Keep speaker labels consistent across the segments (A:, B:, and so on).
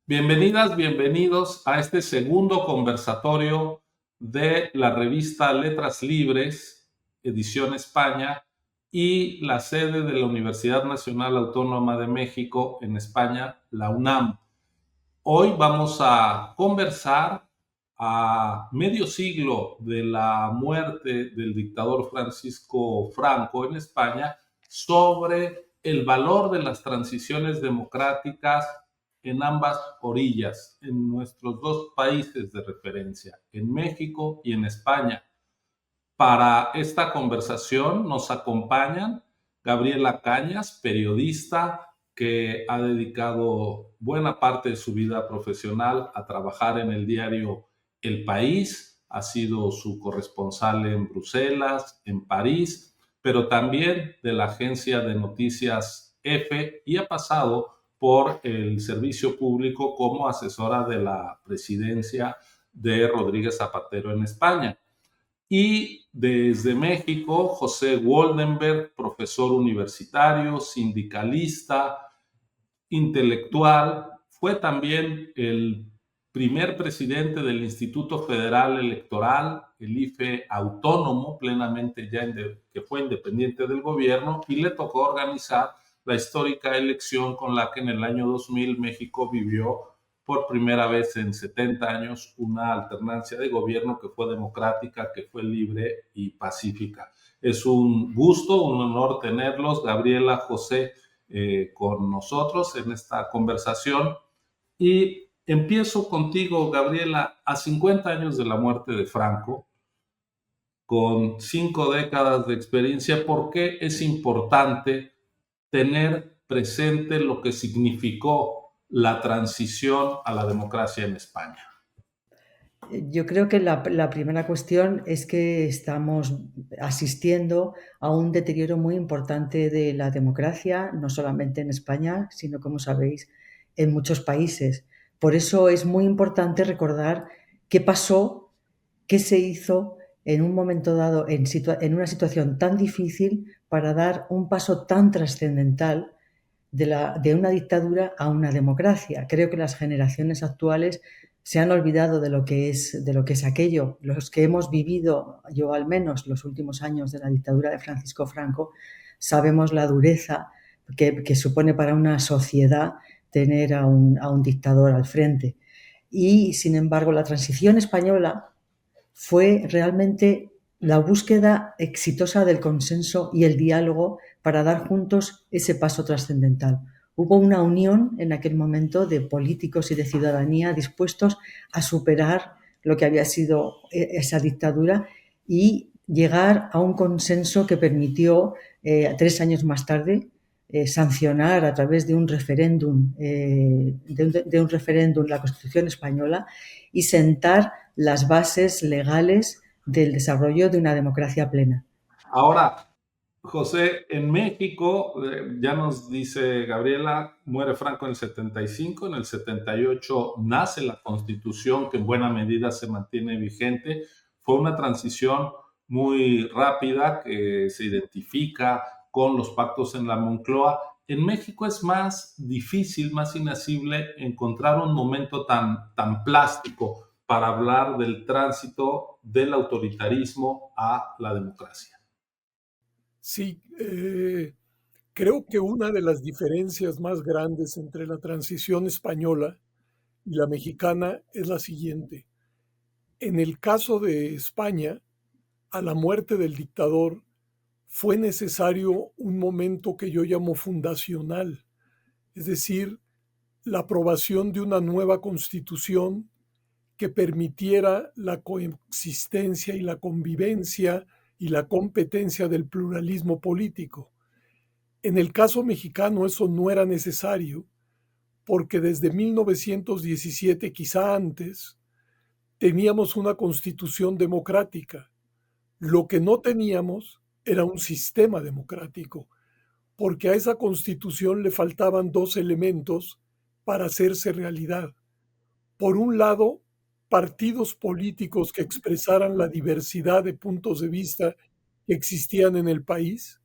A: Bienvenidas, bienvenidos a este segundo conversatorio de la revista Letras Libres, edición España, y la sede de la Universidad Nacional Autónoma de México en España, la UNAM. Hoy vamos a conversar a medio siglo de la muerte del dictador Francisco Franco en España sobre el valor de las transiciones democráticas en ambas orillas, en nuestros dos países de referencia, en México y en España. Para esta conversación nos acompañan Gabriela Cañas, periodista que ha dedicado buena parte de su vida profesional a trabajar en el diario El País, ha sido su corresponsal en Bruselas, en París, pero también de la agencia de noticias EFE y ha pasado por el servicio público como asesora de la presidencia de Rodríguez Zapatero en España. Y desde México, José Woldenberg, profesor universitario, sindicalista, intelectual, fue también el primer presidente del Instituto Federal Electoral, el IFE autónomo, plenamente ya que fue independiente del gobierno, y le tocó organizar la histórica elección con la que en el año 2000 México vivió por primera vez en 70 años una alternancia de gobierno que fue democrática, que fue libre y pacífica. Es un gusto, un honor tenerlos, Gabriela, José, con nosotros en esta conversación. Y empiezo contigo, Gabriela, a 50 años de la muerte de Franco, con 5 décadas de experiencia, ¿por qué es importante tener presente lo que significó la transición a la democracia en España?
B: Yo creo que la primera cuestión es que estamos asistiendo a un deterioro muy importante de la democracia, no solamente en España, sino, como sabéis, en muchos países. Por eso es muy importante recordar qué pasó, qué se hizo en un momento dado, en una situación tan difícil, para dar un paso tan trascendental de una dictadura a una democracia. Creo que las generaciones actuales se han olvidado de lo que es aquello. Los que hemos vivido, yo al menos, los últimos años de la dictadura de Francisco Franco, sabemos la dureza que supone para una sociedad tener a un dictador al frente. Y, sin embargo, la transición española fue realmente la búsqueda exitosa del consenso y el diálogo para dar juntos ese paso trascendental. Hubo una unión en aquel momento de políticos y de ciudadanía dispuestos a superar lo que había sido esa dictadura y llegar a un consenso que permitió, 3 años más tarde, sancionar a través de un referéndum, la Constitución española, y sentar las bases legales del desarrollo de una democracia plena.
A: Ahora, José, en México, ya nos dice Gabriela, muere Franco en el 75, en el 78 nace la Constitución que en buena medida se mantiene vigente. Fue una transición muy rápida que se identifica con los pactos en la Moncloa. En México es más difícil, más inasible encontrar un momento tan plástico para hablar del tránsito del autoritarismo a la democracia.
C: Sí, creo que una de las diferencias más grandes entre la transición española y la mexicana es la siguiente. En el caso de España, a la muerte del dictador fue necesario un momento que yo llamo fundacional, es decir, la aprobación de una nueva constitución que permitiera la coexistencia y la convivencia y la competencia del pluralismo político. En el caso mexicano eso no era necesario porque desde 1917, quizá antes, teníamos una constitución democrática. Lo que no teníamos era un sistema democrático, porque a esa constitución le faltaban dos elementos para hacerse realidad. Por un lado, partidos políticos que expresaran la diversidad de puntos de vista que existían en el país,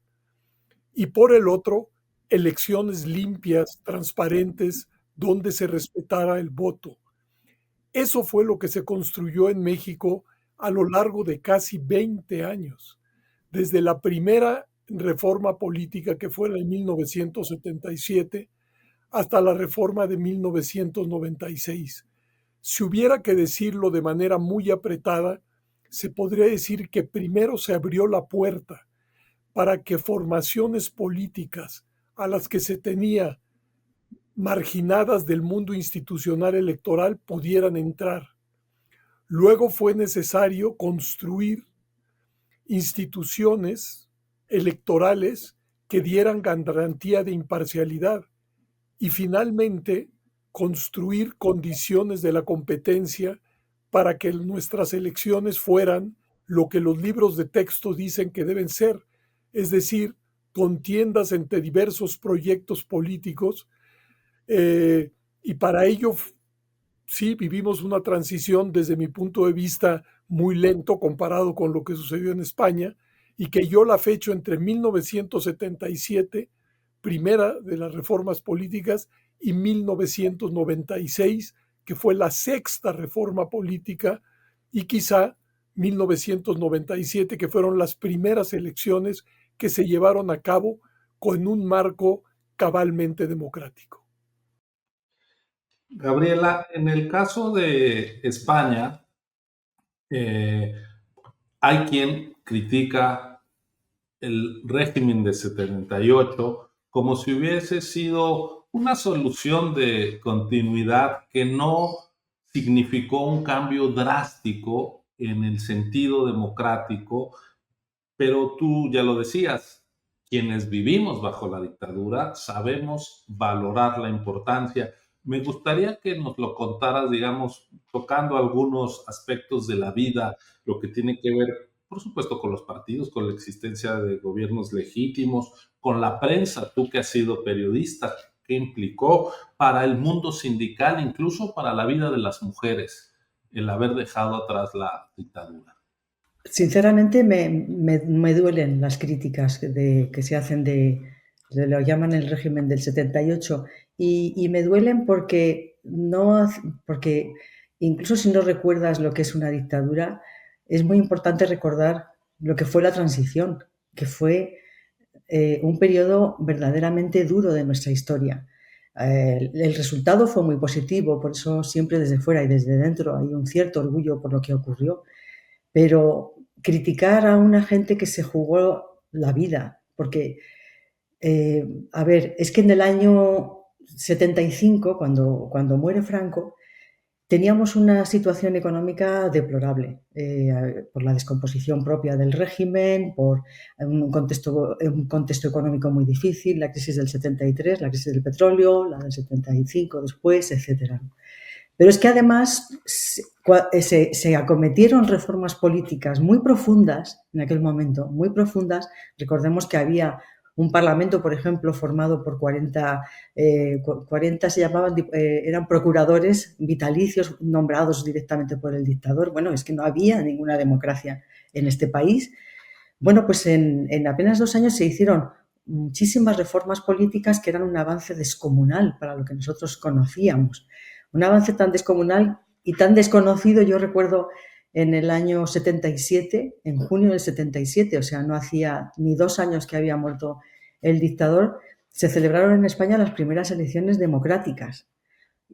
C: y por el otro, elecciones limpias, transparentes, donde se respetara el voto. Eso fue lo que se construyó en México a lo largo de casi 20 años, desde la primera reforma política que fue la de 1977 hasta la reforma de 1996. Si hubiera que decirlo de manera muy apretada, se podría decir que primero se abrió la puerta para que formaciones políticas a las que se tenía marginadas del mundo institucional electoral pudieran entrar. Luego fue necesario construir instituciones electorales que dieran garantía de imparcialidad y finalmente construir condiciones de la competencia para que nuestras elecciones fueran lo que los libros de texto dicen que deben ser, es decir, contiendas entre diversos proyectos políticos, y para ello sí vivimos una transición desde mi punto de vista muy lento comparado con lo que sucedió en España, y que yo la fecho entre 1977, primera de las reformas políticas, y 1996, que fue la sexta reforma política, y quizá 1997, que fueron las primeras elecciones que se llevaron a cabo con un marco cabalmente democrático.
A: Gabriela, en el caso de España, hay quien critica el régimen de 78 como si hubiese sido una solución de continuidad que no significó un cambio drástico en el sentido democrático, pero tú ya lo decías, quienes vivimos bajo la dictadura sabemos valorar la importancia. Me gustaría que nos lo contaras, digamos, tocando algunos aspectos de la vida, lo que tiene que ver, por supuesto, con los partidos, con la existencia de gobiernos legítimos, con la prensa, tú que has sido periodista, qué implicó para el mundo sindical, incluso para la vida de las mujeres, el haber dejado atrás la dictadura.
B: Sinceramente me duelen las críticas que se hacen de lo llaman el régimen del 78 y me duelen porque incluso si no recuerdas lo que es una dictadura, es muy importante recordar lo que fue la transición, que fue un periodo verdaderamente duro de nuestra historia. El resultado fue muy positivo, por eso siempre desde fuera y desde dentro hay un cierto orgullo por lo que ocurrió, pero criticar a una gente que se jugó la vida, porque, a ver, es que en el año 75, cuando muere Franco, teníamos una situación económica deplorable, por la descomposición propia del régimen, por un contexto económico muy difícil, la crisis del 73, la crisis del petróleo, la del 75 después, etcétera. Pero es que además se acometieron reformas políticas muy profundas en aquel momento, muy profundas. Recordemos que había un parlamento, por ejemplo, formado por 40 se llamaban, eran procuradores vitalicios nombrados directamente por el dictador. Bueno, es que no había ninguna democracia en este país. Bueno, pues en apenas 2 años se hicieron muchísimas reformas políticas que eran un avance descomunal para lo que nosotros conocíamos. Un avance tan descomunal y tan desconocido, yo recuerdo en el año 77, en junio del 77, o sea, no hacía ni 2 años que había muerto el dictador, se celebraron en España las primeras elecciones democráticas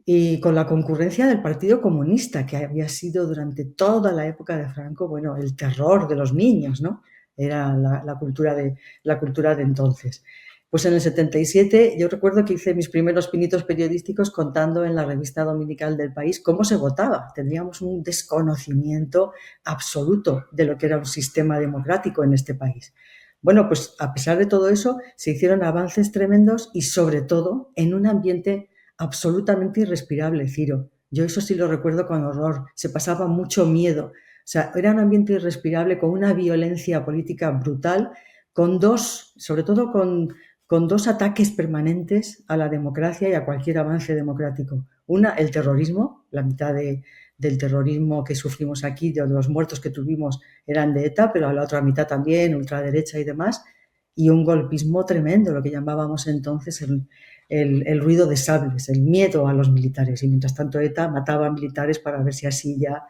B: y con la concurrencia del Partido Comunista, que había sido durante toda la época de Franco, bueno, el terror de los niños, ¿no? Era la cultura de entonces. Pues en el 77 yo recuerdo que hice mis primeros pinitos periodísticos contando en la revista dominical del País cómo se votaba. Tendríamos un desconocimiento absoluto de lo que era un sistema democrático en este país. Bueno, pues a pesar de todo eso se hicieron avances tremendos y sobre todo en un ambiente absolutamente irrespirable, Ciro. Yo eso sí lo recuerdo con horror. Se pasaba mucho miedo. O sea, era un ambiente irrespirable con una violencia política brutal, sobre todo con 2 ataques permanentes a la democracia y a cualquier avance democrático. Una, el terrorismo, la mitad del terrorismo que sufrimos aquí, de los muertos que tuvimos eran de ETA, pero a la otra mitad también, ultraderecha y demás, y un golpismo tremendo, lo que llamábamos entonces el ruido de sables, el miedo a los militares. Y mientras tanto ETA mataba a militares para ver si así ya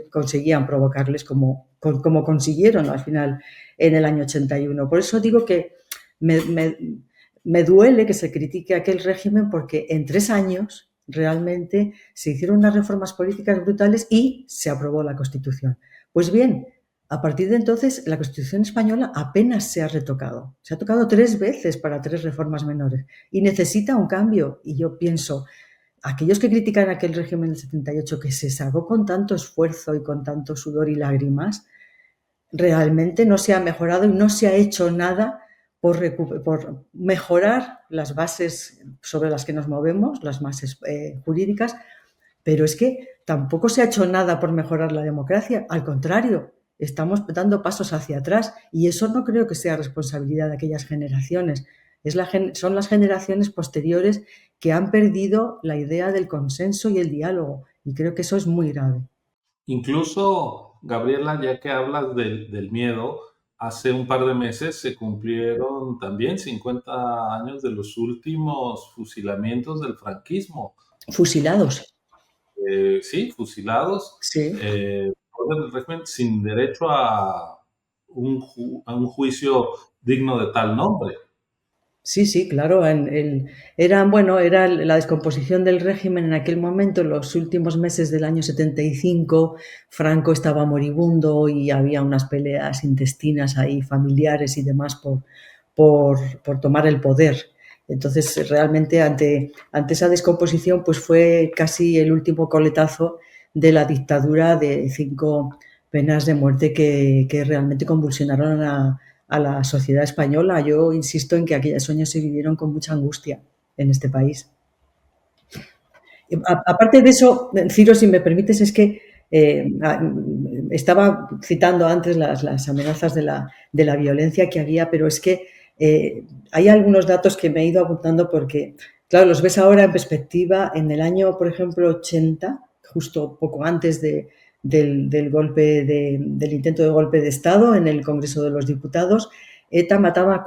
B: conseguían provocarles como consiguieron al final en el año 81. Por eso digo que me duele que se critique aquel régimen, porque en 3 años realmente se hicieron unas reformas políticas brutales y se aprobó la Constitución. Pues bien, a partir de entonces la Constitución española apenas se ha retocado. Se ha tocado 3 veces para 3 reformas menores y necesita un cambio. Y yo pienso, aquellos que critican aquel régimen del 78, que se sacó con tanto esfuerzo y con tanto sudor y lágrimas, realmente no se ha mejorado y no se ha hecho nada por mejorar las bases sobre las que nos movemos, las bases jurídicas, pero es que tampoco se ha hecho nada por mejorar la democracia. Al contrario, estamos dando pasos hacia atrás, y eso no creo que sea responsabilidad de aquellas generaciones. Son las generaciones posteriores que han perdido la idea del consenso y el diálogo, y creo que eso es muy grave.
A: Incluso, Gabriela, ya que hablas del miedo, hace un par de meses se cumplieron también 50 años de los últimos fusilamientos del franquismo.
B: Fusilados.
A: Sí, fusilados
B: Sí.
A: por el régimen, sin derecho a a un juicio digno de tal nombre.
B: Sí, sí, claro. Era la descomposición del régimen en aquel momento, en los últimos meses del año 75. Franco estaba moribundo y había unas peleas intestinas ahí, familiares y demás, por tomar el poder. Entonces, realmente, ante esa descomposición, pues fue casi el último coletazo de la dictadura de 5 penas de muerte que realmente convulsionaron a la sociedad española. Yo insisto en que aquellos años se vivieron con mucha angustia en este país. Aparte de eso, Ciro, si me permites, es que estaba citando antes las amenazas de la violencia que había, pero es que hay algunos datos que me he ido apuntando porque, claro, los ves ahora en perspectiva. En el año, por ejemplo, 80, justo poco antes del golpe del intento de golpe de Estado en el Congreso de los Diputados, ETA mataba a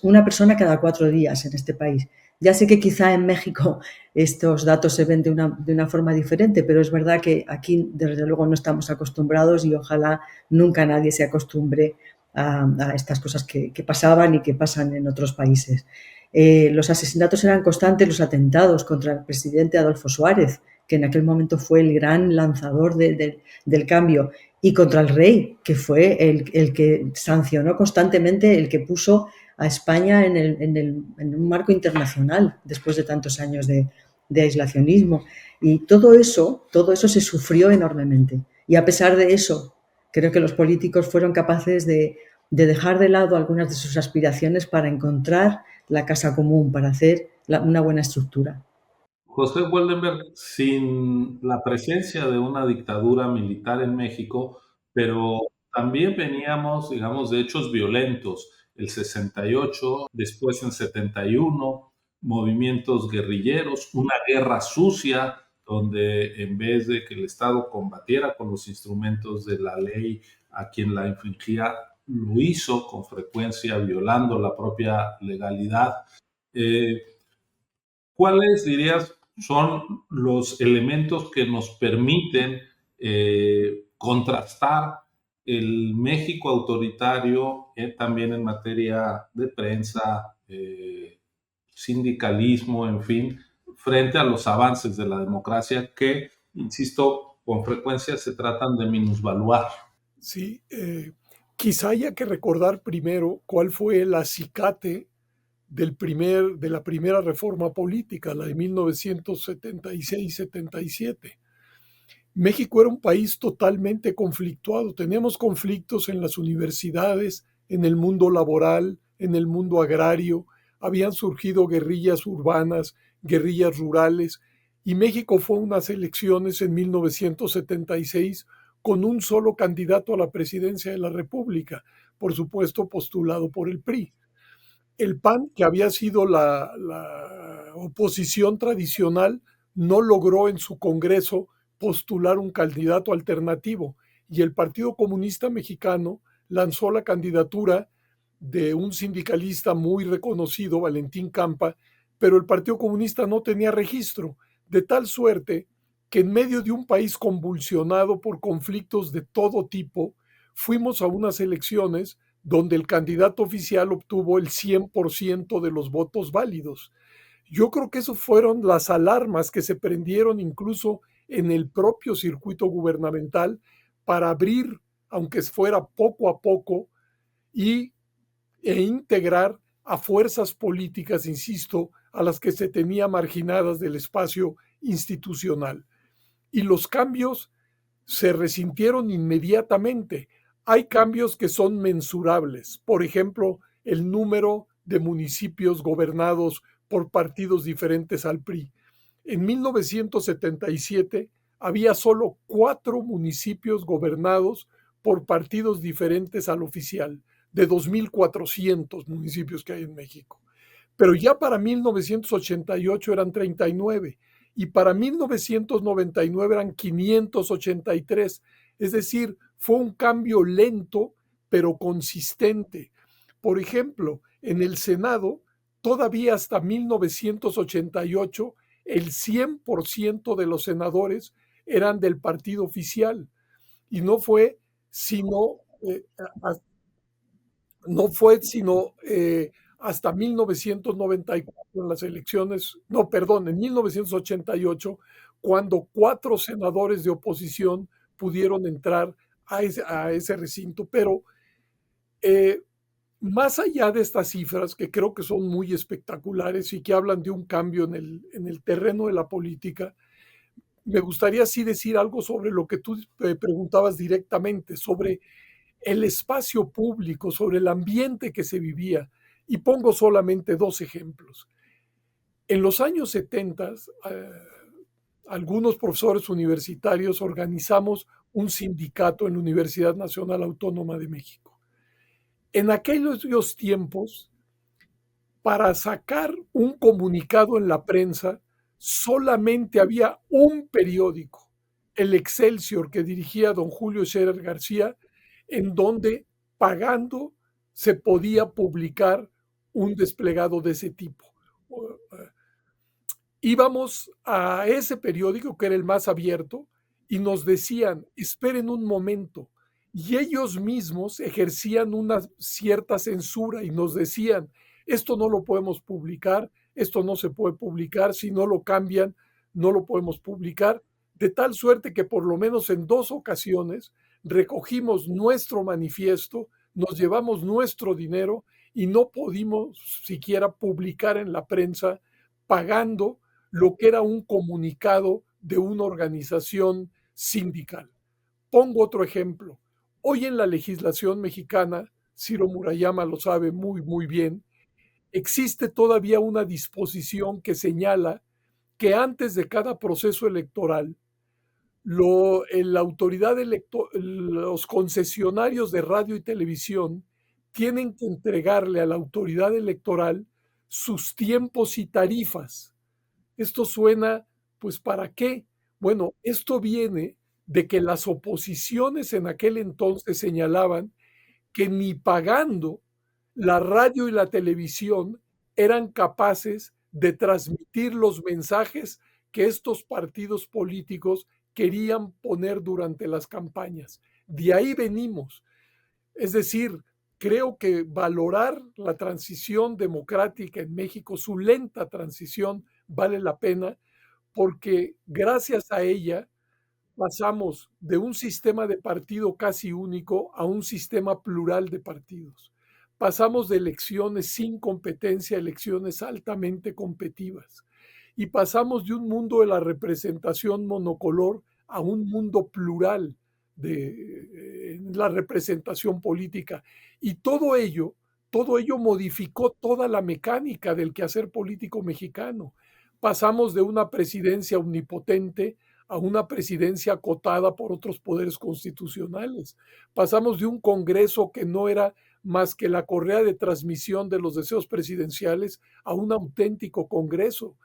B: una persona cada 4 días en este país. Ya sé que quizá en México estos datos se ven de una forma diferente, pero es verdad que aquí, desde luego, no estamos acostumbrados, y ojalá nunca nadie se acostumbre a estas cosas que pasaban y que pasan en otros países. Los asesinatos eran constantes, los atentados contra el presidente Adolfo Suárez, que en aquel momento fue el gran lanzador del cambio, y contra el rey, que fue el que sancionó constantemente, el que puso a España en un marco internacional después de tantos años de aislacionismo. Y todo eso se sufrió enormemente. Y a pesar de eso, creo que los políticos fueron capaces de dejar de lado algunas de sus aspiraciones para encontrar la casa común, para hacer una buena estructura.
A: José Weldenberg, sin la presencia de una dictadura militar en México, pero también veníamos, digamos, de hechos violentos. El 68, después en 71, movimientos guerrilleros, una guerra sucia, donde en vez de que el Estado combatiera con los instrumentos de la ley a quien la infringía, lo hizo con frecuencia violando la propia legalidad. ¿Cuáles dirías son los elementos que nos permiten contrastar el México autoritario también en materia de prensa, sindicalismo, en fin, frente a los avances de la democracia que, insisto, con frecuencia se tratan de minusvaluar?
C: Sí, quizá haya que recordar primero cuál fue el acicate de la primera reforma política, la de 1976-77. México era un país totalmente conflictuado. Teníamos conflictos en las universidades, en el mundo laboral, en el mundo agrario. Habían surgido guerrillas urbanas, guerrillas rurales, y México fue a unas elecciones en 1976 con un solo candidato a la presidencia de la República, por supuesto postulado por el PRI. El PAN, que había sido la oposición tradicional, no logró en su Congreso postular un candidato alternativo, y el Partido Comunista Mexicano lanzó la candidatura de un sindicalista muy reconocido, Valentín Campa, pero el Partido Comunista no tenía registro, de tal suerte que en medio de un país convulsionado por conflictos de todo tipo, fuimos a unas elecciones donde el candidato oficial obtuvo el 100% de los votos válidos. Yo creo que eso fueron las alarmas que se prendieron incluso en el propio circuito gubernamental para abrir, aunque fuera poco a poco, y, integrar a fuerzas políticas, insisto, a las que se tenía marginadas del espacio institucional. Y los cambios se resintieron inmediatamente. Hay cambios que son mensurables. Por ejemplo, el número de municipios gobernados por partidos diferentes al PRI. En 1977 había solo 4 municipios gobernados por partidos diferentes al oficial, de 2.400 municipios que hay en México. Pero ya para 1988 eran 39 y para 1999 eran 583. Es decir, fue un cambio lento, pero consistente. Por ejemplo, en el Senado, todavía hasta 1988, el 100% de los senadores eran del partido oficial. Y no fue sino, hasta 1994 en las elecciones, no, perdón, en 1988, cuando 4 senadores de oposición pudieron entrar a ese recinto. Pero más allá de estas cifras, que creo que son muy espectaculares y que hablan de un cambio en el terreno de la política, me gustaría sí decir algo sobre lo que tú preguntabas directamente, sobre el espacio público, sobre el ambiente que se vivía. Y pongo solamente 2 ejemplos. En los años 70, algunos profesores universitarios organizamos un sindicato en la Universidad Nacional Autónoma de México. En aquellos tiempos, para sacar un comunicado en la prensa, solamente había un periódico, el Excelsior, que dirigía don Julio Scherer García, en donde, pagando, se podía publicar un desplegado de ese tipo. Íbamos a ese periódico, que era el más abierto, y nos decían, esperen un momento. Y ellos mismos ejercían una cierta censura y nos decían, esto no lo podemos publicar, esto no se puede publicar, si no lo cambian, no lo podemos publicar, de tal suerte que por lo menos en 2 ocasiones recogimos nuestro manifiesto, nos llevamos nuestro dinero y no pudimos siquiera publicar en la prensa pagando lo que era un comunicado de una organización sindical. Pongo otro ejemplo. Hoy en la legislación mexicana, Ciro Murayama lo sabe muy, muy bien, existe todavía una disposición que señala que antes de cada proceso electoral, la autoridad los concesionarios de radio y televisión tienen que entregarle a la autoridad electoral sus tiempos y tarifas. Esto suena, pues, ¿para qué? Bueno, esto viene de que las oposiciones en aquel entonces señalaban que ni pagando la radio y la televisión eran capaces de transmitir los mensajes que estos partidos políticos querían poner durante las campañas. De ahí venimos. Es decir, creo que valorar la transición democrática en México, su lenta transición, vale la pena, porque gracias a ella pasamos de un sistema de partido casi único a un sistema plural de partidos. Pasamos de elecciones sin competencia a elecciones altamente competitivas. Y pasamos de un mundo de la representación monocolor a un mundo plural de la representación política. Y todo ello modificó toda la mecánica del quehacer político mexicano. Pasamos de una presidencia omnipotente a una presidencia acotada por otros poderes constitucionales. Pasamos de un Congreso que no era más que la correa de transmisión de los deseos presidenciales a un auténtico Congreso.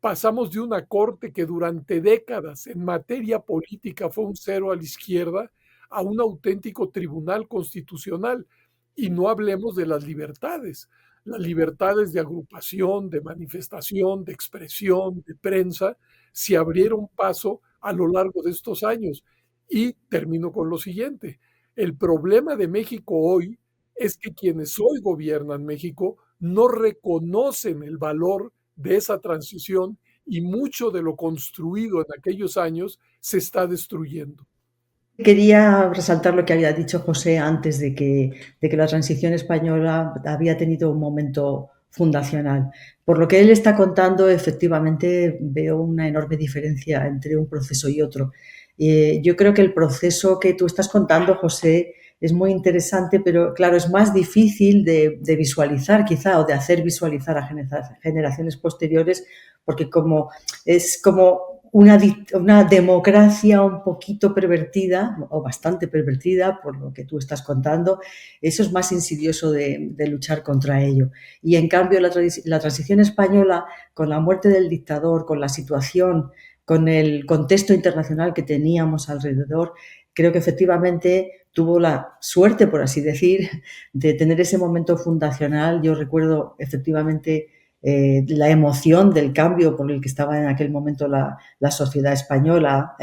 C: Pasamos de una Corte que durante décadas en materia política fue un cero a la izquierda a un auténtico tribunal constitucional. Y no hablemos de las libertades de agrupación, de manifestación, de expresión, de prensa, se abrieron paso a lo largo de estos años. Y termino con lo siguiente: el problema de México hoy es que quienes hoy gobiernan México no reconocen el valor de esa transición y mucho de lo construido en aquellos años se está destruyendo.
B: Quería resaltar lo que había dicho José antes de que la transición española había tenido un momento fundacional. Por lo que él está contando, efectivamente veo una enorme diferencia entre un proceso y otro. Yo creo que el proceso que tú estás contando, José, es muy interesante, pero claro, es más difícil de visualizar quizá o de hacer visualizar a generaciones posteriores, porque es como una democracia un poquito pervertida o bastante pervertida por lo que tú estás contando. Eso es más insidioso de luchar contra ello. Y en cambio la transición española, con la muerte del dictador, con la situación, con el contexto internacional que teníamos alrededor, creo que efectivamente tuvo la suerte, por así decir, de tener ese momento fundacional. Yo recuerdo efectivamente la emoción del cambio por el que estaba en aquel momento la sociedad española.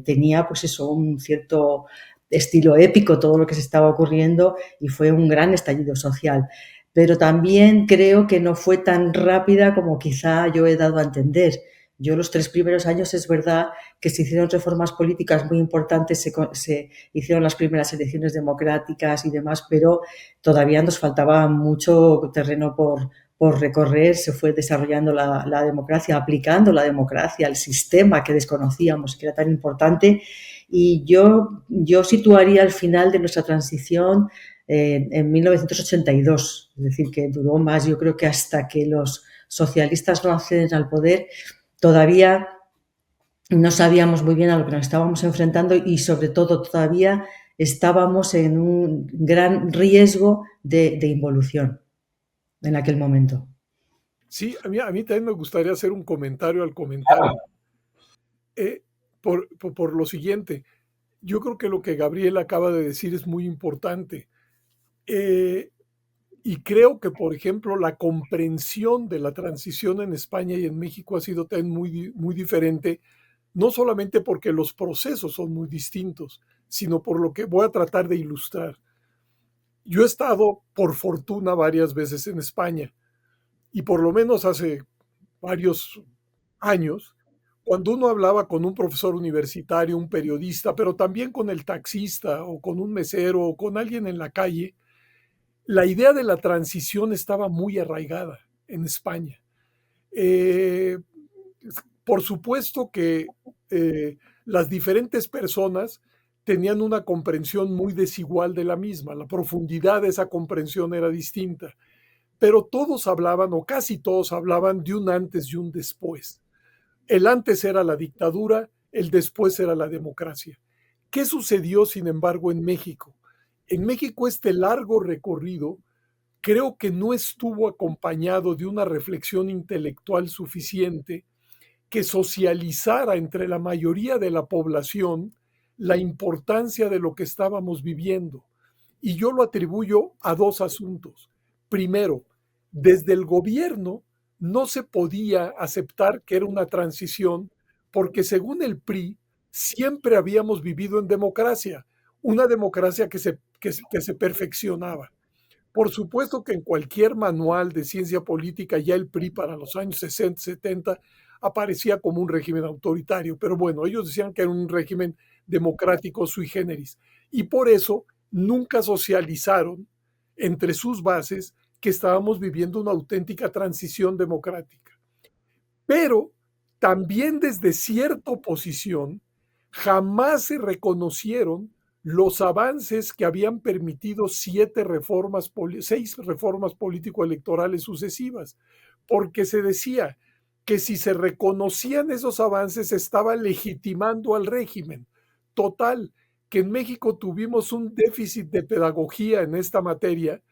B: Tenía pues eso, un cierto estilo épico todo lo que se estaba ocurriendo y fue un gran estallido social. Pero también creo que no fue tan rápida como quizá yo he dado a entender. Yo los 3 primeros años es verdad que se hicieron reformas políticas muy importantes, se hicieron las primeras elecciones democráticas y demás, pero todavía nos faltaba mucho terreno por recorrer. Se fue desarrollando la democracia, aplicando la democracia, el sistema que desconocíamos, que era tan importante. Y yo situaría el final de nuestra transición en 1982, es decir, que duró más. Yo creo que hasta que los socialistas no acceden al poder, todavía no sabíamos muy bien a lo que nos estábamos enfrentando y sobre todo todavía estábamos en un gran riesgo de involución en aquel momento.
C: Sí, a mí también me gustaría hacer un comentario al comentario. Eh, por lo siguiente, yo creo que lo que Gabriel acaba de decir es muy importante. Eh, y creo que, por ejemplo, la comprensión de la transición en España y en México ha sido también muy diferente, no solamente porque los procesos son muy distintos, sino por lo que voy a tratar de ilustrar. Yo he estado, por fortuna, varias veces en España y por lo menos hace varios años, cuando uno hablaba con un profesor universitario, un periodista, pero también con el taxista o con un mesero o con alguien en la calle, la idea de la transición estaba muy arraigada en España. Eh, por supuesto que las diferentes personas tenían una comprensión muy desigual de la misma, la profundidad de esa comprensión era distinta, pero todos hablaban, o casi todos hablaban, de un antes y un después. El antes era la dictadura, el después era la democracia. ¿Qué sucedió, sin embargo, en México? En México este largo recorrido creo que no estuvo acompañado de una reflexión intelectual suficiente que socializara entre la mayoría de la población la importancia de lo que estábamos viviendo. Y yo lo atribuyo a dos asuntos. Primero, desde el gobierno no se podía aceptar que era una transición porque según el PRI siempre habíamos vivido en democracia, una democracia que se perfeccionaba. Por supuesto que en cualquier manual de ciencia política ya el PRI para los años 60, 70 aparecía como un régimen autoritario, pero bueno, ellos decían que era un régimen democrático sui generis y por eso nunca socializaron entre sus bases que estábamos viviendo una auténtica transición democrática. Pero también desde cierta oposición jamás se reconocieron los avances que habían permitido 6 reformas político-electorales sucesivas, porque se decía que si se reconocían esos avances estaba legitimando al régimen. Total, que en México tuvimos un déficit de pedagogía en esta materia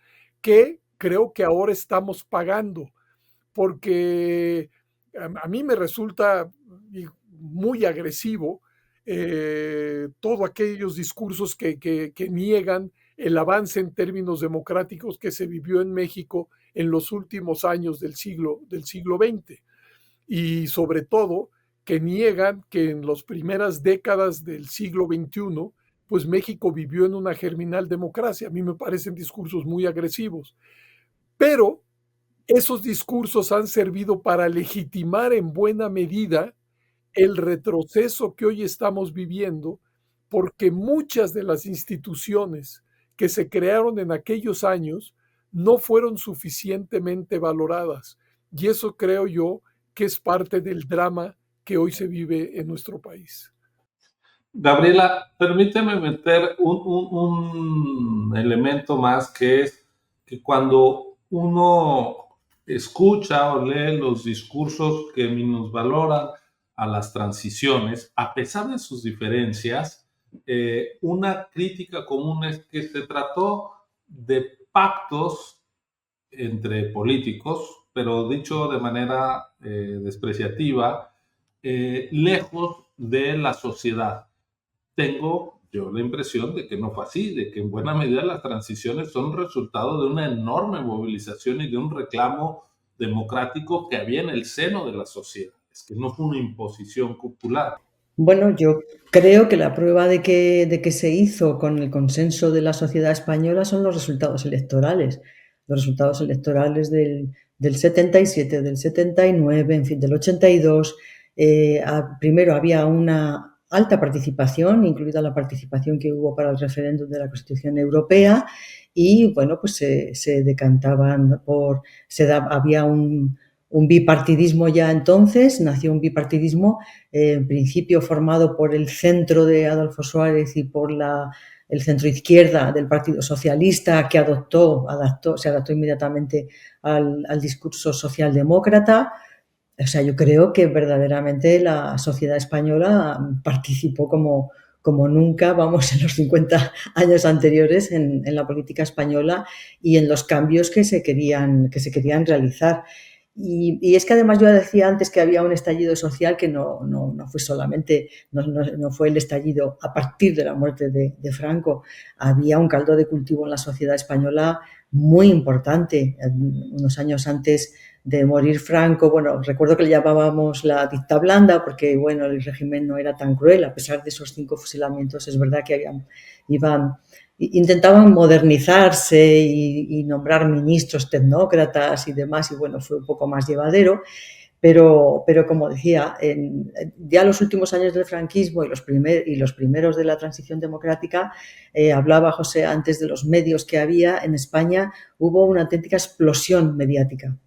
C: que creo que ahora estamos pagando, porque a mí me resulta muy agresivo todos aquellos discursos que niegan el avance en términos democráticos que se vivió en México en los últimos años del siglo XX. Y sobre todo que niegan que en las primeras décadas del siglo XXI, pues México vivió en una germinal democracia. A mí me parecen discursos muy agresivos. Pero esos discursos han servido para legitimar en buena medida el retroceso que hoy estamos viviendo, porque muchas de las instituciones que se crearon en aquellos años no fueron suficientemente valoradas. Y eso creo yo que es parte del drama que hoy se vive en nuestro país.
A: Gabriela, permíteme meter un elemento más, que es que cuando uno escucha o lee los discursos que minusvaloran a las transiciones, a pesar de sus diferencias, una crítica común es que se trató de pactos entre políticos, pero dicho de manera despreciativa, lejos de la sociedad. Tengo yo la impresión de que no fue así, de que en buena medida las transiciones son resultado de una enorme movilización y de un reclamo democrático que había en el seno de la sociedad, es que no fue una imposición popular.
B: Bueno, yo creo que la prueba de que se hizo con el consenso de la sociedad española son los resultados electorales. Los resultados electorales del 77, del 79, en fin, del 82. Primero había una alta participación, incluida la participación que hubo para el referéndum de la Constitución Europea, y bueno, pues se decantaban había un bipartidismo ya entonces, nació un bipartidismo en principio formado por el centro de Adolfo Suárez y por el centro izquierda del Partido Socialista, que se adaptó inmediatamente al discurso socialdemócrata. O sea, yo creo que verdaderamente la sociedad española participó como nunca, vamos, en los 50 años anteriores en la política española y en los cambios que se querían realizar. Y es que además yo decía antes que había un estallido social que no fue solamente, no fue el estallido a partir de la muerte de Franco. Había un caldo de cultivo en la sociedad española muy importante. Unos años antes de morir Franco, bueno, recuerdo que le llamábamos la dicta blanda porque, bueno, el régimen no era tan cruel, a pesar de esos 5 fusilamientos. Es verdad que intentaban modernizarse y nombrar ministros tecnócratas y demás, y bueno, fue un poco más llevadero, pero como decía, ya los últimos años del franquismo y los primeros de la transición democrática, hablaba José antes de los medios que había en España. Hubo una auténtica explosión mediática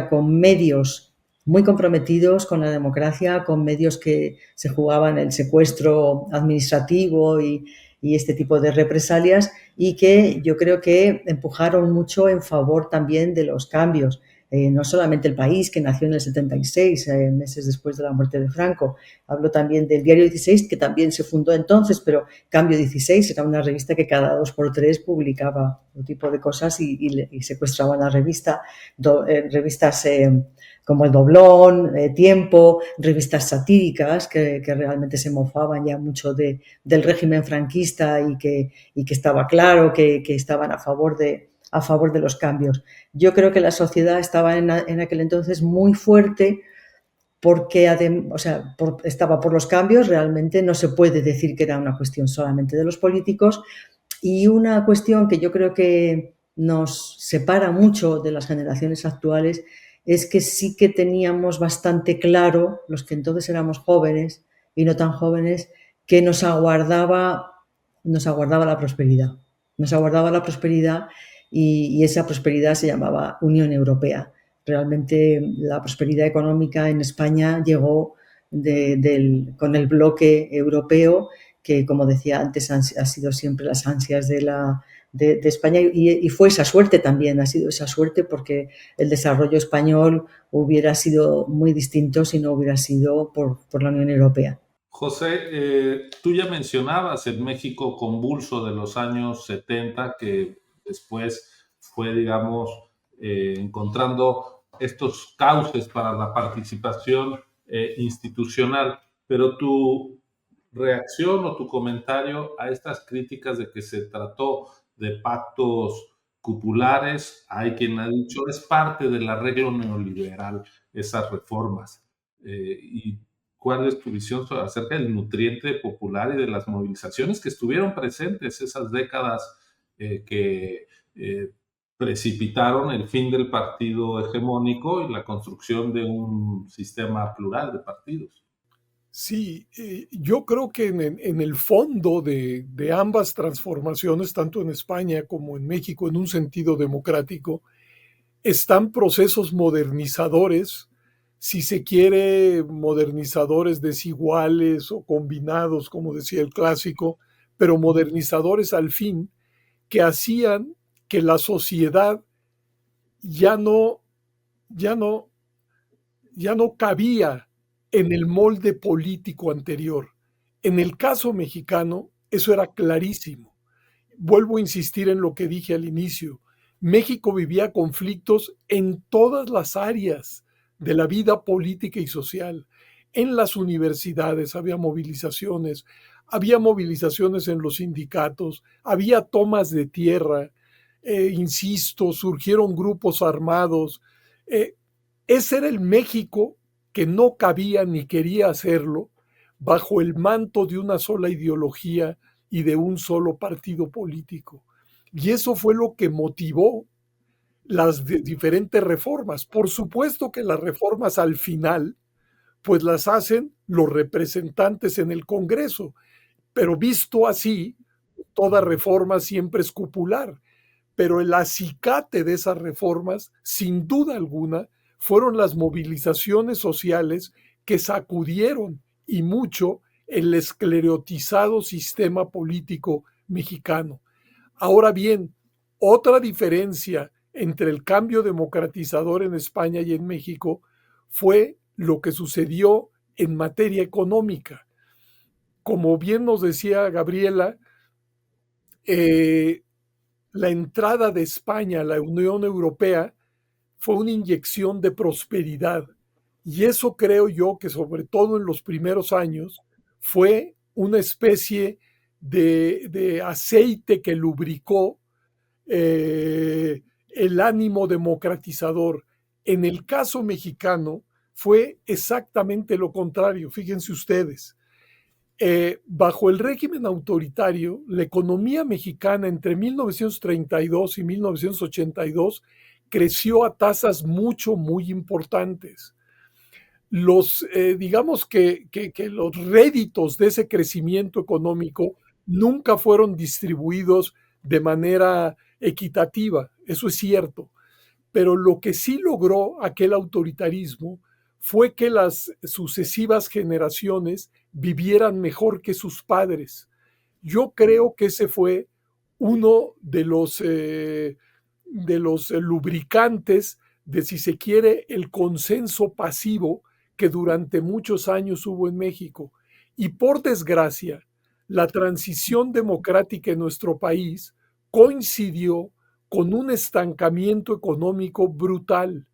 B: con medios muy comprometidos con la democracia, con medios que se jugaban el secuestro administrativo y este tipo de represalias, y que yo creo que empujaron mucho en favor también de los cambios. No solamente El País, que nació en el 76, meses después de la muerte de Franco. Hablo también del Diario 16, que también se fundó entonces, pero Cambio 16 era una revista que cada 2 por 3 publicaba un tipo de cosas y secuestraban la revista. Revistas como El Doblón, Tiempo, revistas satíricas que realmente se mofaban ya mucho del régimen franquista y que estaba claro que estaban a favor de los cambios. Yo creo que la sociedad estaba en aquel entonces muy fuerte porque estaba por los cambios. Realmente no se puede decir que era una cuestión solamente de los políticos, y una cuestión que yo creo que nos separa mucho de las generaciones actuales es que sí que teníamos bastante claro, los que entonces éramos jóvenes y no tan jóvenes, que nos aguardaba la prosperidad. Nos aguardaba la prosperidad y esa prosperidad se llamaba Unión Europea. Realmente la prosperidad económica en España llegó con el bloque europeo, que, como decía antes, ha sido siempre las ansias de España, y fue esa suerte también, ha sido esa suerte, porque el desarrollo español hubiera sido muy distinto si no hubiera sido por la Unión Europea.
A: José, tú ya mencionabas el México convulso de los años 70, que después fue, digamos, encontrando estos cauces para la participación institucional, pero tu reacción o tu comentario a estas críticas de que se trató de pactos cupulares. Hay quien ha dicho es parte del arreglo neoliberal esas reformas. ¿Y cuál es tu visión acerca del nutriente popular y de las movilizaciones que estuvieron presentes esas décadas que precipitaron el fin del partido hegemónico y la construcción de un sistema plural de partidos?
C: Sí, yo creo que en el fondo de ambas transformaciones, tanto en España como en México, en un sentido democrático, están procesos modernizadores, si se quiere, modernizadores desiguales o combinados, como decía el clásico, pero modernizadores al fin, que hacían que la sociedad ya no, ya no, ya no cabía en el molde político anterior. En el caso mexicano, eso era clarísimo. Vuelvo a insistir en lo que dije al inicio. México vivía conflictos en todas las áreas de la vida política y social. En las universidades había movilizaciones en los sindicatos, había tomas de tierra, insisto, surgieron grupos armados. Eh, Ese era el México que no cabía ni quería hacerlo bajo el manto de una sola ideología y de un solo partido político. Y eso fue lo que motivó las diferentes reformas. Por supuesto que las reformas al final, pues las hacen los representantes en el Congreso, pero visto así, toda reforma siempre es cupular. Pero el acicate de esas reformas, sin duda alguna, fueron las movilizaciones sociales que sacudieron y mucho el esclerotizado sistema político mexicano. Ahora bien, otra diferencia entre el cambio democratizador en España y en México fue lo que sucedió en materia económica. Como bien nos decía Gabriela, la entrada de España a la Unión Europea fue una inyección de prosperidad. Y eso creo yo que sobre todo en los primeros años fue una especie de aceite que lubricó el ánimo democratizador. En el caso mexicano fue exactamente lo contrario, fíjense ustedes. Bajo el régimen autoritario, la economía mexicana entre 1932 y 1982 creció a tasas muy importantes. Digamos que los réditos de ese crecimiento económico nunca fueron distribuidos de manera equitativa, eso es cierto, pero lo que sí logró aquel autoritarismo fue que las sucesivas generaciones vivieran mejor que sus padres. Yo creo que ese fue uno de los lubricantes de, si se quiere, el consenso pasivo que durante muchos años hubo en México. Y por desgracia, la transición democrática en nuestro país coincidió con un estancamiento económico brutal,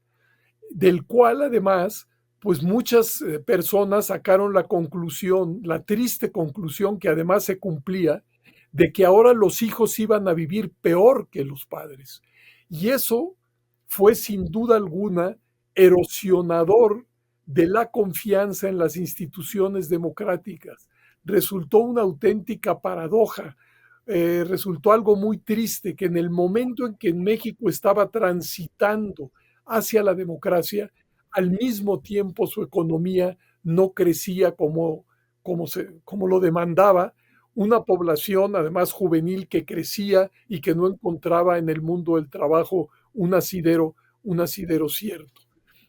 C: del cual además, pues muchas personas sacaron la conclusión, la triste conclusión que además se cumplía, de que ahora los hijos iban a vivir peor que los padres. Y eso fue sin duda alguna erosionador de la confianza en las instituciones democráticas. Resultó una auténtica paradoja, resultó algo muy triste, que en el momento en que en México estaba transitando hacia la democracia, al mismo tiempo su economía no crecía como lo demandaba, una población además juvenil que crecía y que no encontraba en el mundo del trabajo un asidero cierto.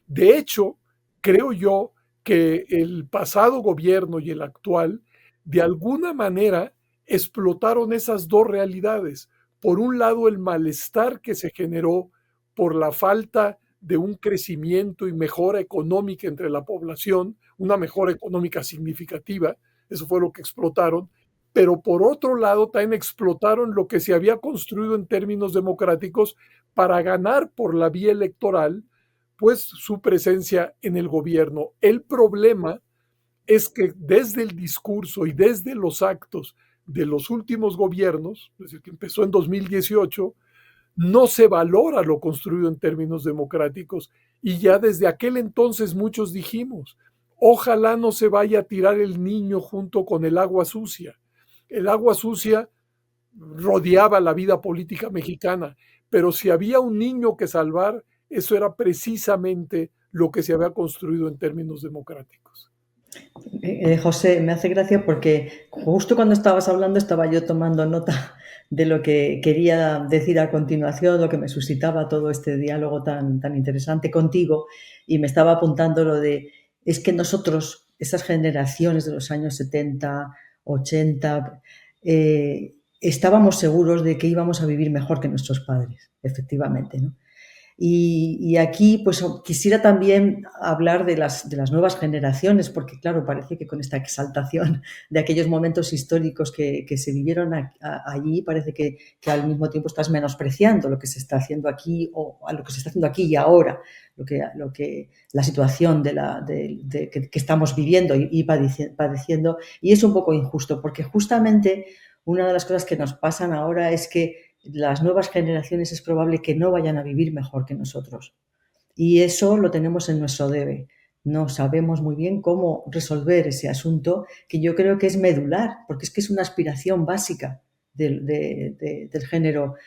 C: De hecho, creo yo que el pasado gobierno y el actual, de alguna manera, explotaron esas dos realidades. Por un lado, el malestar que se generó por la falta de un crecimiento y mejora económica entre la población, una mejora económica significativa, eso fue lo que explotaron, pero por otro lado también explotaron lo que se había construido en términos democráticos para ganar por la vía electoral, pues su presencia en el gobierno. El problema es que desde el discurso y desde los actos de los últimos gobiernos, desde que empezó en 2018, no se valora lo construido en términos democráticos. Y ya desde aquel entonces muchos dijimos, ojalá no se vaya a tirar el niño junto con el agua sucia. El agua sucia rodeaba la vida política mexicana, pero si había un niño que salvar, eso era precisamente lo que se había construido en términos democráticos.
B: José, me hace gracia porque justo cuando estabas hablando estaba yo tomando nota de lo que quería decir a continuación, lo que me suscitaba todo este diálogo tan interesante contigo, y me estaba apuntando lo de, es que nosotros, esas generaciones de los años 70, 80, estábamos seguros de que íbamos a vivir mejor que nuestros padres, efectivamente, ¿no? Y aquí pues quisiera también hablar de las nuevas generaciones, porque claro, parece que con esta exaltación de aquellos momentos históricos que se vivieron allí, parece que al mismo tiempo estás menospreciando lo que se está haciendo aquí, o a lo que se está haciendo aquí y ahora, la situación que estamos viviendo y padeciendo, y es un poco injusto, porque justamente una de las cosas que nos pasan ahora es que las nuevas generaciones es probable que no vayan a vivir mejor que nosotros. Y eso lo tenemos en nuestro debe. No sabemos muy bien cómo resolver ese asunto, que yo creo que es medular, porque es que es una aspiración básica del género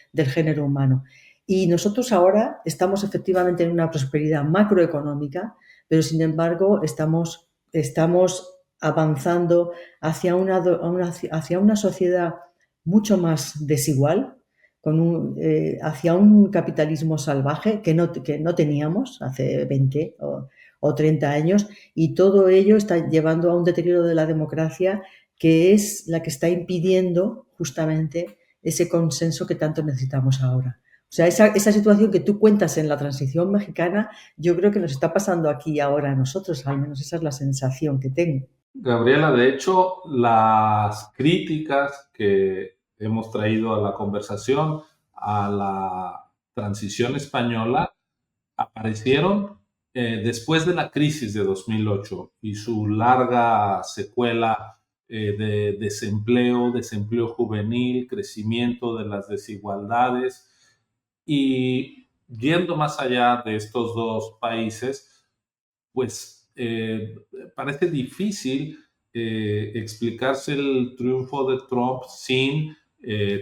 B: humano. Y nosotros ahora estamos efectivamente en una prosperidad macroeconómica, pero sin embargo estamos avanzando hacia una sociedad mucho más desigual, hacia un capitalismo salvaje que no teníamos hace 20 o 30 años, y todo ello está llevando a un deterioro de la democracia, que es la que está impidiendo justamente ese consenso que tanto necesitamos ahora. O sea, esa situación que tú cuentas en la transición mexicana, yo creo que nos está pasando aquí ahora a nosotros, al menos esa es la sensación que tengo.
A: Gabriela, de hecho, las críticas que hemos traído a la conversación, a la transición española, aparecieron después de la crisis de 2008 y su larga secuela de desempleo juvenil, crecimiento de las desigualdades. Y yendo más allá de estos dos países, pues parece difícil explicarse el triunfo de Trump sin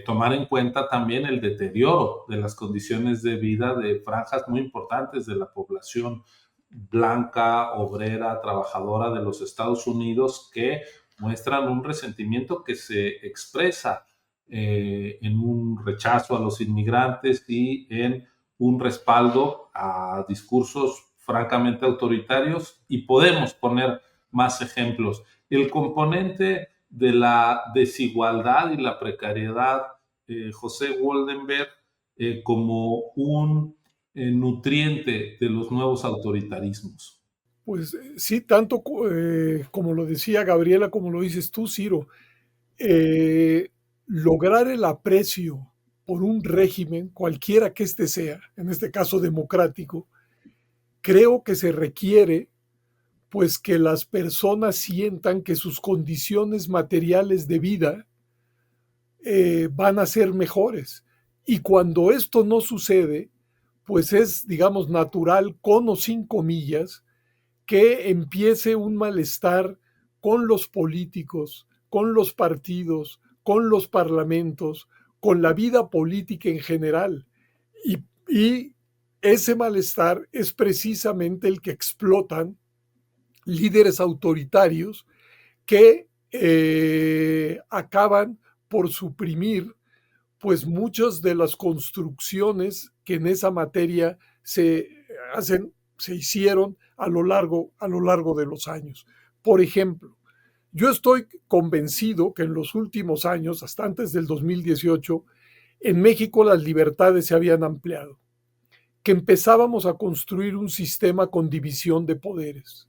A: tomar en cuenta también el deterioro de las condiciones de vida de franjas muy importantes de la población blanca, obrera, trabajadora de los Estados Unidos, que muestran un resentimiento que se expresa en un rechazo a los inmigrantes y en un respaldo a discursos francamente autoritarios, y podemos poner más ejemplos. El componente de la desigualdad y la precariedad, José Woldenberg, como un nutriente de los nuevos autoritarismos.
C: Pues sí, tanto como lo decía Gabriela, como lo dices tú, Ciro, lograr el aprecio por un régimen, cualquiera que éste sea, en este caso democrático, creo que se requiere pues que las personas sientan que sus condiciones materiales de vida van a ser mejores. Y cuando esto no sucede, pues es, digamos, natural, con o sin comillas, que empiece un malestar con los políticos, con los partidos, con los parlamentos, con la vida política en general. Y ese malestar es precisamente el que explotan líderes autoritarios que acaban por suprimir pues muchas de las construcciones que en esa materia se hicieron a lo largo de los años. Por ejemplo, yo estoy convencido que en los últimos años, hasta antes del 2018, en México las libertades se habían ampliado, que empezábamos a construir un sistema con división de poderes,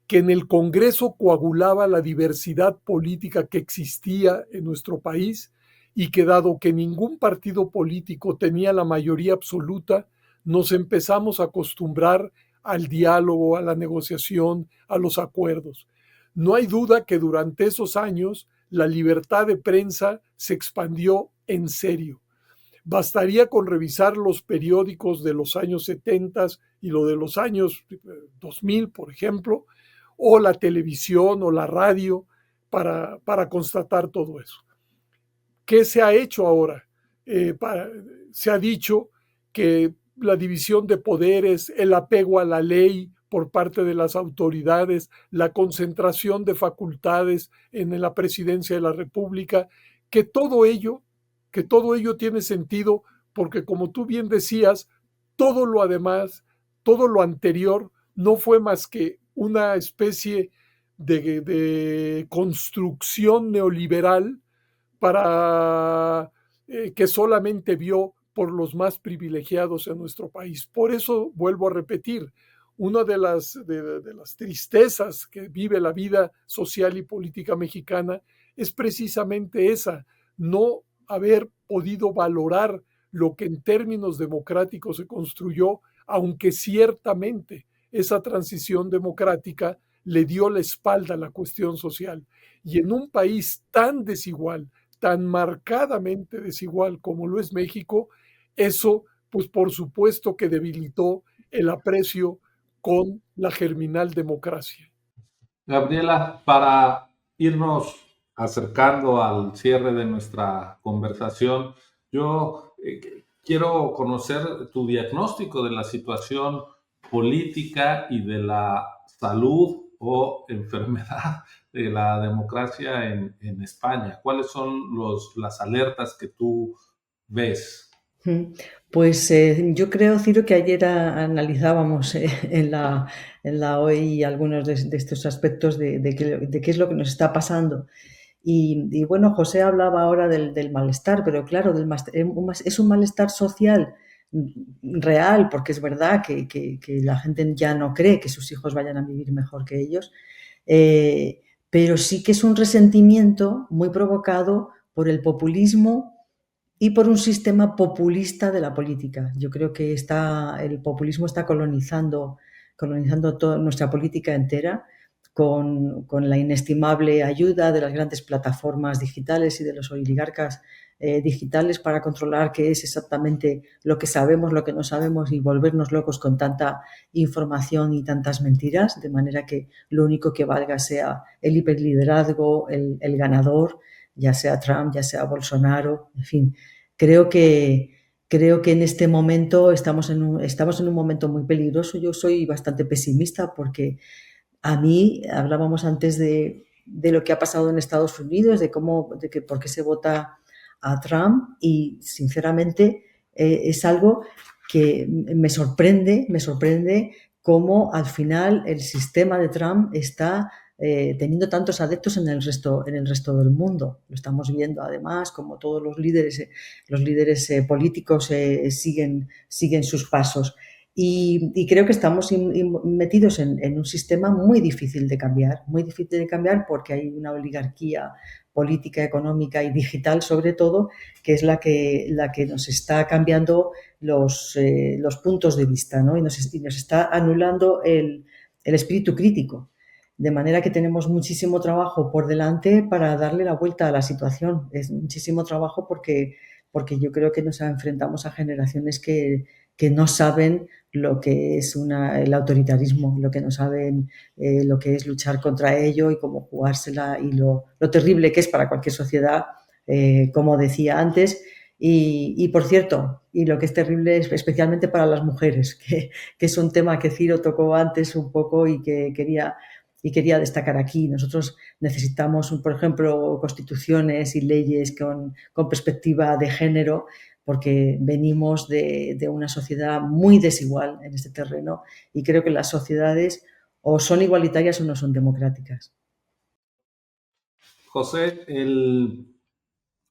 C: que en el Congreso coagulaba la diversidad política que existía en nuestro país, y que dado que ningún partido político tenía la mayoría absoluta, nos empezamos a acostumbrar al diálogo, a la negociación, a los acuerdos. No hay duda que durante esos años la libertad de prensa se expandió en serio. Bastaría con revisar los periódicos de los años 70 y lo de los años 2000, por ejemplo, o la televisión o la radio para constatar todo eso. ¿Qué se ha hecho ahora? Se ha dicho que la división de poderes, el apego a la ley por parte de las autoridades, la concentración de facultades en la presidencia de la República, que todo ello, que todo ello tiene sentido porque, como tú bien decías, todo lo además, todo lo anterior no fue más que una especie de construcción neoliberal para que solamente vio por los más privilegiados en nuestro país. Por eso vuelvo a repetir, una de las tristezas que vive la vida social y política mexicana es precisamente esa, no haber podido valorar lo que en términos democráticos se construyó, aunque ciertamente esa transición democrática le dio la espalda a la cuestión social. Y en un país tan desigual, tan marcadamente desigual como lo es México, eso, pues por supuesto que debilitó el aprecio con la germinal democracia.
A: Gabriela, para irnos acercando al cierre de nuestra conversación, yo quiero conocer tu diagnóstico de la situación política y de la salud o enfermedad de la democracia en España. ¿Cuáles son las alertas que tú ves?
B: Pues yo creo, Ciro, que ayer analizábamos en la OI algunos de estos aspectos de qué es lo que nos está pasando. Y bueno, José hablaba ahora del malestar, pero claro, es un malestar social real, porque es verdad que la gente ya no cree que sus hijos vayan a vivir mejor que ellos, pero sí que es un resentimiento muy provocado por el populismo y por un sistema populista de la política. Yo creo que el populismo está colonizando toda nuestra política entera con la inestimable ayuda de las grandes plataformas digitales y de los oligarcas digitales para controlar qué es exactamente lo que sabemos, lo que no sabemos y volvernos locos con tanta información y tantas mentiras, de manera que lo único que valga sea el hiperliderazgo, el ganador, ya sea Trump, ya sea Bolsonaro, en fin. Creo que en este momento estamos en un momento muy peligroso. Yo soy bastante pesimista porque a mí, hablábamos antes de lo que ha pasado en Estados Unidos, por qué se vota a Trump y sinceramente es algo que me sorprende cómo al final el sistema de Trump está teniendo tantos adeptos en el resto del mundo. Lo estamos viendo además como todos los líderes políticos siguen sus pasos. Y creo que estamos metidos en un sistema muy difícil de cambiar porque hay una oligarquía política, económica y digital sobre todo, que es la que nos está cambiando los puntos de vista, ¿no? Y nos está anulando el espíritu crítico. De manera que tenemos muchísimo trabajo por delante para darle la vuelta a la situación. Es muchísimo trabajo porque yo creo que nos enfrentamos a generaciones que no saben lo que es el autoritarismo, lo que no saben lo que es luchar contra ello y cómo jugársela y lo terrible que es para cualquier sociedad, como decía antes. Y por cierto, y lo que es terrible es especialmente para las mujeres, que es un tema que Ciro tocó antes un poco y que quería destacar aquí. Nosotros necesitamos, por ejemplo, constituciones y leyes con perspectiva de género, porque venimos de una sociedad muy desigual en este terreno y creo que las sociedades o son igualitarias o no son democráticas.
A: José, el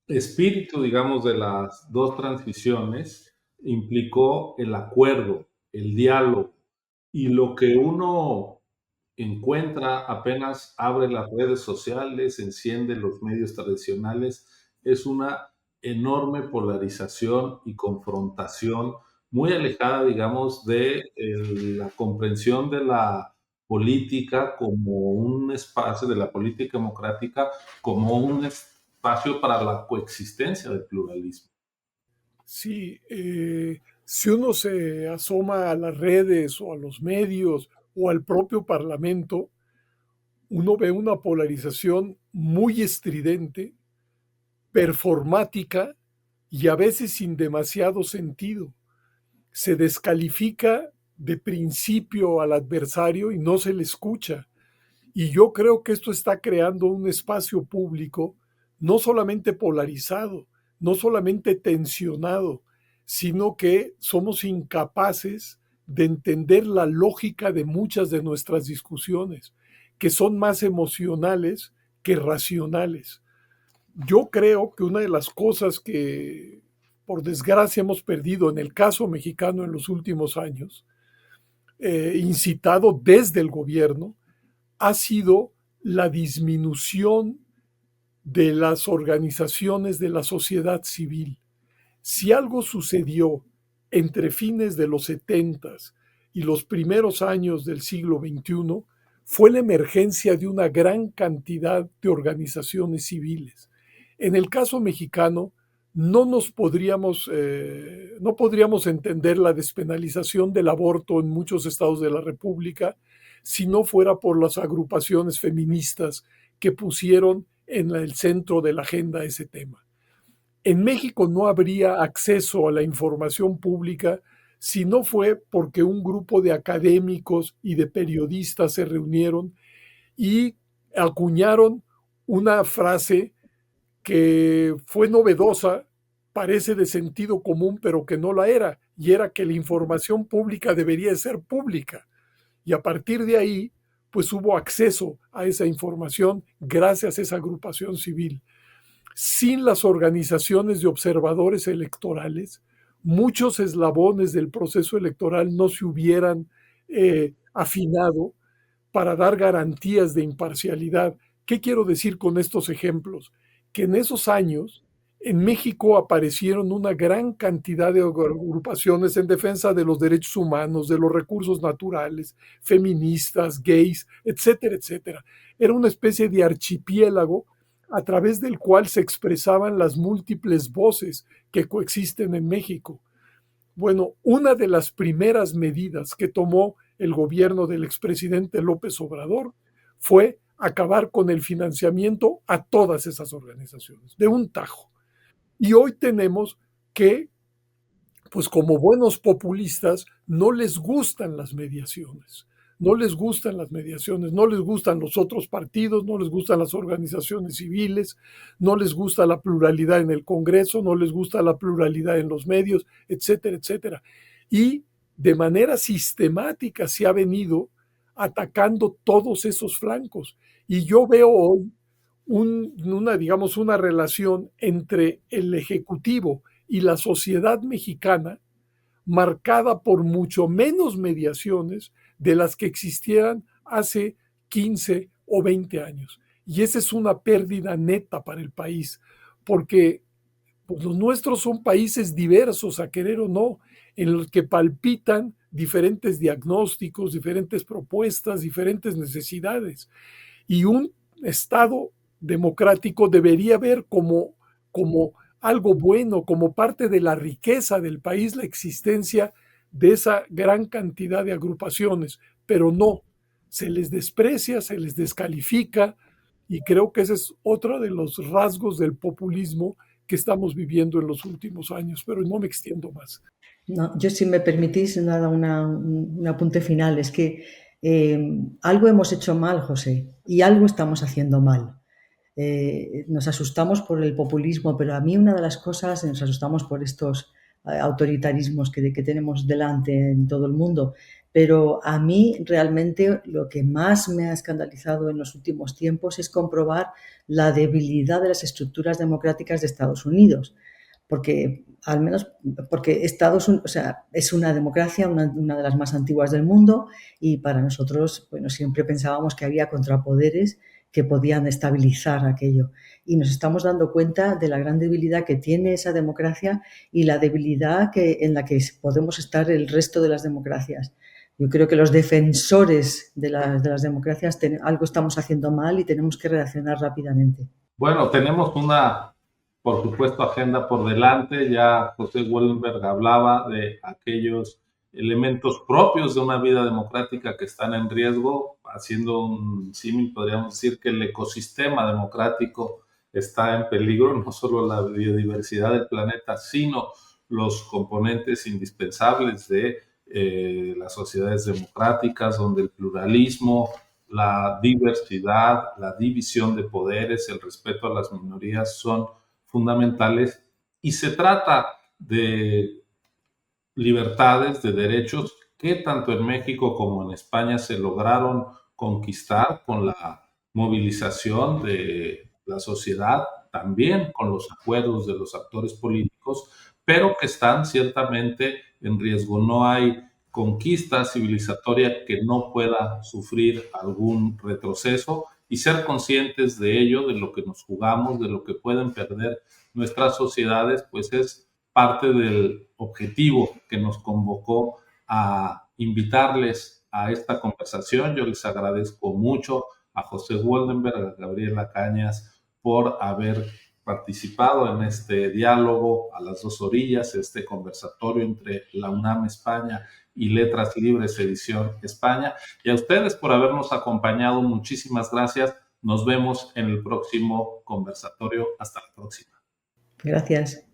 A: espíritu, digamos, de las dos transiciones implicó el acuerdo, el diálogo, y lo que uno encuentra apenas abre las redes sociales, enciende los medios tradicionales, es una enorme polarización y confrontación muy alejada, digamos, de la comprensión de la política como un espacio de la política democrática, como un espacio para la coexistencia del pluralismo.
C: Sí, si uno se asoma a las redes o a los medios o al propio Parlamento, uno ve una polarización muy estridente, performática y a veces sin demasiado sentido. Se descalifica de principio al adversario y no se le escucha. Y yo creo que esto está creando un espacio público no solamente polarizado, no solamente tensionado, sino que somos incapaces de entender la lógica de muchas de nuestras discusiones, que son más emocionales que racionales. Yo creo que una de las cosas que, por desgracia, hemos perdido en el caso mexicano en los últimos años, incitado desde el gobierno, ha sido la disminución de las organizaciones de la sociedad civil. Si algo sucedió entre fines de los 70 y los primeros años del siglo XXI, fue la emergencia de una gran cantidad de organizaciones civiles. En el caso mexicano, no podríamos entender la despenalización del aborto en muchos estados de la República si no fuera por las agrupaciones feministas que pusieron en el centro de la agenda ese tema. En México no habría acceso a la información pública si no fue porque un grupo de académicos y de periodistas se reunieron y acuñaron una frase que fue novedosa, parece de sentido común, pero que no la era, y era que la información pública debería ser pública. Y a partir de ahí, pues hubo acceso a esa información gracias a esa agrupación civil. Sin las organizaciones de observadores electorales, muchos eslabones del proceso electoral no se hubieran afinado para dar garantías de imparcialidad. ¿Qué quiero decir con estos ejemplos? Que en esos años en México aparecieron una gran cantidad de agrupaciones en defensa de los derechos humanos, de los recursos naturales, feministas, gays, etcétera, etcétera. Era una especie de archipiélago a través del cual se expresaban las múltiples voces que coexisten en México. Bueno, una de las primeras medidas que tomó el gobierno del expresidente López Obrador fue acabar con el financiamiento a todas esas organizaciones, de un tajo. Y hoy tenemos que, pues como buenos populistas, no les gustan las mediaciones. No les gustan las mediaciones, no les gustan los otros partidos, no les gustan las organizaciones civiles, no les gusta la pluralidad en el Congreso, no les gusta la pluralidad en los medios, etcétera, etcétera. Y de manera sistemática se ha venido atacando todos esos flancos. Y yo veo hoy digamos, una relación entre el Ejecutivo y la sociedad mexicana marcada por mucho menos mediaciones de las que existieran hace 15 o 20 años. Y esa es una pérdida neta para el país, porque pues, los nuestros son países diversos, a querer o no, en los que palpitan diferentes diagnósticos, diferentes propuestas, diferentes necesidades. Y un Estado democrático debería ver como algo bueno, como parte de la riqueza del país, la existencia de esa gran cantidad de agrupaciones, pero no, se les desprecia, se les descalifica, y creo que ese es otro de los rasgos del populismo que estamos viviendo en los últimos años, pero no me extiendo más.
B: No, yo, si me permitís, nada, un apunte final. Es que algo hemos hecho mal, José, y algo estamos haciendo mal. Nos asustamos por el populismo, pero a mí una de las cosas, nos asustamos por estos autoritarismos que tenemos delante en todo el mundo, pero a mí realmente lo que más me ha escandalizado en los últimos tiempos es comprobar la debilidad de las estructuras democráticas de Estados Unidos. Porque al menos porque Estados Unidos, o sea, es una democracia, una de las más antiguas del mundo, y para nosotros, bueno, siempre pensábamos que había contrapoderes que podían estabilizar aquello. Y nos estamos dando cuenta de la gran debilidad que tiene esa democracia y la debilidad en la que podemos estar el resto de las democracias. Yo creo que los defensores de las democracias algo estamos haciendo mal y tenemos que reaccionar rápidamente.
A: Bueno, tenemos una, por supuesto, agenda por delante. Ya José Woldenberg hablaba de aquellos elementos propios de una vida democrática que están en riesgo. Haciendo un símil, podríamos decir que el ecosistema democrático está en peligro, no solo la biodiversidad del planeta, sino los componentes indispensables de las sociedades democráticas, donde el pluralismo, la diversidad, la división de poderes, el respeto a las minorías son fundamentales, y se trata de libertades, de derechos que tanto en México como en España se lograron conquistar con la movilización de la sociedad, también con los acuerdos de los actores políticos, pero que están ciertamente en riesgo. No hay conquista civilizatoria que no pueda sufrir algún retroceso, y ser conscientes de ello, de lo que nos jugamos, de lo que pueden perder nuestras sociedades, pues es parte del objetivo que nos convocó a invitarles a esta conversación. Yo les agradezco mucho a José Woldenberg, a Gabriela Cañas, por haber participado en este diálogo a las dos orillas, este conversatorio entre la UNAM España y Letras Libres Edición España. Y a ustedes por habernos acompañado. Muchísimas gracias. Nos vemos en el próximo conversatorio. Hasta la próxima.
B: Gracias.